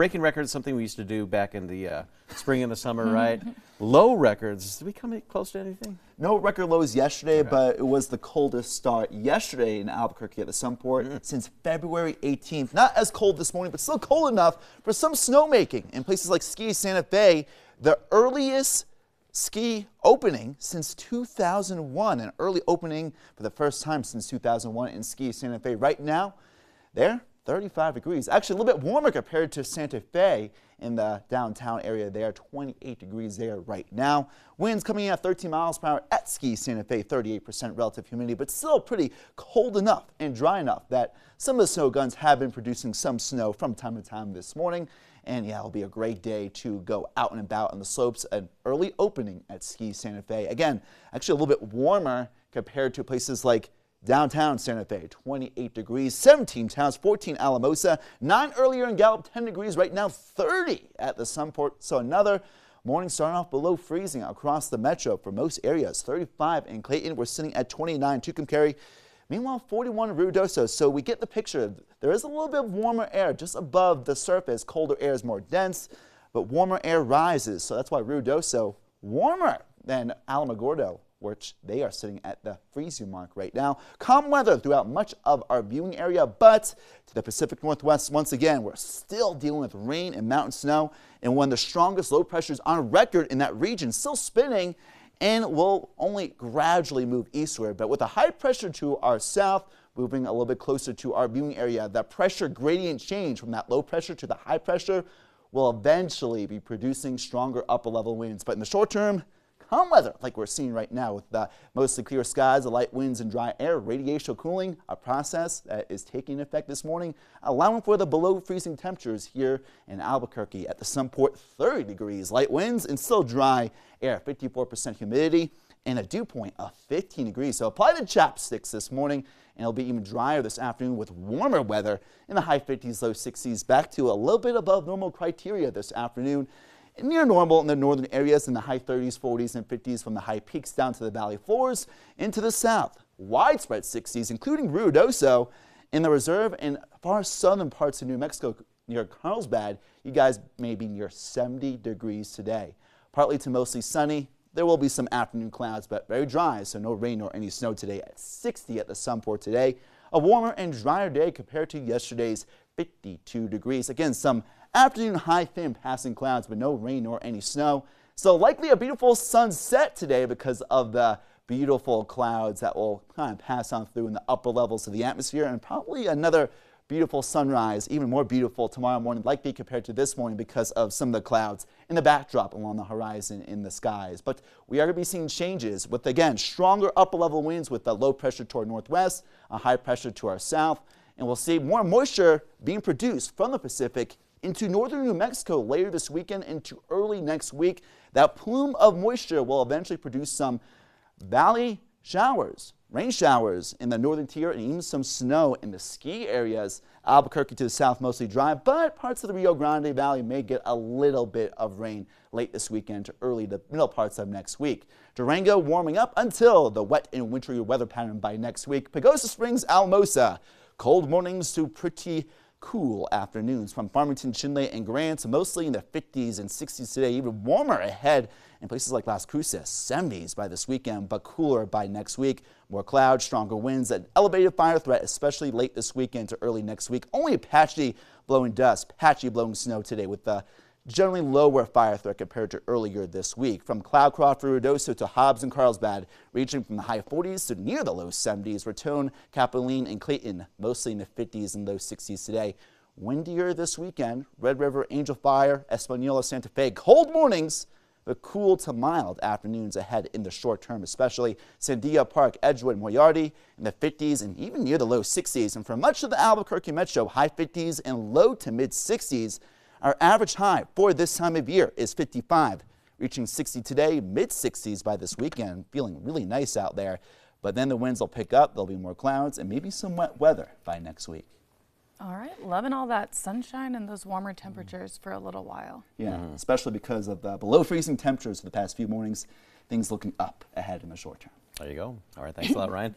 Breaking records is something we used to do back in the spring and the summer, right? Low records, did we come close to anything? No record lows yesterday, but it was the coldest start yesterday in Albuquerque at the Sunport since February 18th. Not as cold this morning, but still cold enough for some snowmaking in places like Ski Santa Fe. The earliest ski opening since 2001, an early opening for the first time since 2001 in Ski Santa Fe. Right now, there, 35 degrees. Actually, a little bit warmer compared to Santa Fe in the downtown area there. 28 degrees there right now. Winds coming in at 13 miles per hour at Ski Santa Fe, 38% relative humidity, but still pretty cold enough and dry enough that some of the snow guns have been producing some snow from time to time this morning. And yeah, it'll be a great day to go out and about on the slopes. An early opening at Ski Santa Fe. Again, actually a little bit warmer compared to places like downtown Santa Fe, 28 degrees, 17 Towns, 14 Alamosa, 9 earlier in Gallup, 10 degrees right now, 30 at the Sunport. So another morning starting off below freezing across the metro for most areas. 35 in Clayton. We're sitting at 29 Tucumcari. Meanwhile, 41 Ruidoso. So we get the picture. There is a little bit of warmer air just above the surface. Colder air is more dense, but warmer air rises. So that's why Ruidoso warmer than Alamogordo, which they are sitting at the freezing mark right now. Calm weather throughout much of our viewing area, but to the Pacific Northwest, once again, we're still dealing with rain and mountain snow, and one of the strongest low pressures on record in that region, still spinning, and will only gradually move eastward. But with a high pressure to our south, moving a little bit closer to our viewing area, that pressure gradient change from that low pressure to the high pressure will eventually be producing stronger upper level winds. But in the short term, calm weather like we're seeing right now with mostly clear skies, the light winds and dry air, radiational cooling, a process that is taking effect this morning, allowing for the below freezing temperatures here in Albuquerque. At the Sunport, 30 degrees, light winds and still dry air, 54% humidity, and a dew point of 15 degrees. So apply the chapsticks this morning, and it'll be even drier this afternoon with warmer weather in the high 50s, low 60s, back to a little bit above normal criteria this afternoon. Near normal in the northern areas in the high 30s, 40s, and 50s from the high peaks down to the valley floors into the south. Widespread 60s, including Ruidoso in the reserve and far southern parts of New Mexico near Carlsbad. You guys may be near 70 degrees today. Partly to mostly sunny. There will be some afternoon clouds, but very dry, so no rain or any snow today at 60 at the Sunport today. A warmer and drier day compared to yesterday's 52 degrees. Again, some afternoon high thin passing clouds, but no rain or any snow. So likely a beautiful sunset today because of the beautiful clouds that will kind of pass on through in the upper levels of the atmosphere, and probably another beautiful sunrise, even more beautiful tomorrow morning, likely compared to this morning because of some of the clouds in the backdrop along the horizon in the skies. But we are going to be seeing changes with, again, stronger upper level winds with the low pressure toward northwest, a high pressure to our south, and we'll see more moisture being produced from the Pacific into northern New Mexico later this weekend into early next week. That plume of moisture will eventually produce some valley showers, rain showers in the northern tier, and even some snow in the ski areas. Albuquerque to the south mostly dry, but parts of the Rio Grande Valley may get a little bit of rain late this weekend to early the middle parts of next week. Durango warming up until the wet and wintry weather pattern by next week. Pagosa Springs, Alamosa, cold mornings to pretty cool afternoons from Farmington, Chinle, and Grant, mostly in the 50s and 60s today, even warmer ahead in places like Las Cruces, 70s by this weekend, but cooler by next week. More clouds, stronger winds, an elevated fire threat, especially late this weekend to early next week. Only patchy blowing dust, patchy blowing snow today with the generally lower fire threat compared to earlier this week. From Cloudcroft, Ruidoso to Hobbs and Carlsbad, ranging from the high 40s to near the low 70s. Raton, Capitoline, and Clayton, mostly in the 50s and low 60s today. Windier this weekend. Red River, Angel Fire, Espanola, Santa Fe. Cold mornings, but cool to mild afternoons ahead in the short term, especially Sandia Park, Edgewood, Moriarty in the 50s and even near the low 60s. And for much of the Albuquerque metro, high 50s and low to mid 60s. Our average high for this time of year is 55, reaching 60 today, mid 60s by this weekend. Feeling really nice out there, but then the winds will pick up, there'll be more clouds, and maybe some wet weather by next week. All right, loving all that sunshine and those warmer temperatures for a little while. Yeah, especially because of the below freezing temperatures for the past few mornings, things looking up ahead in the short term. There you go. All right, thanks a lot, Ryan.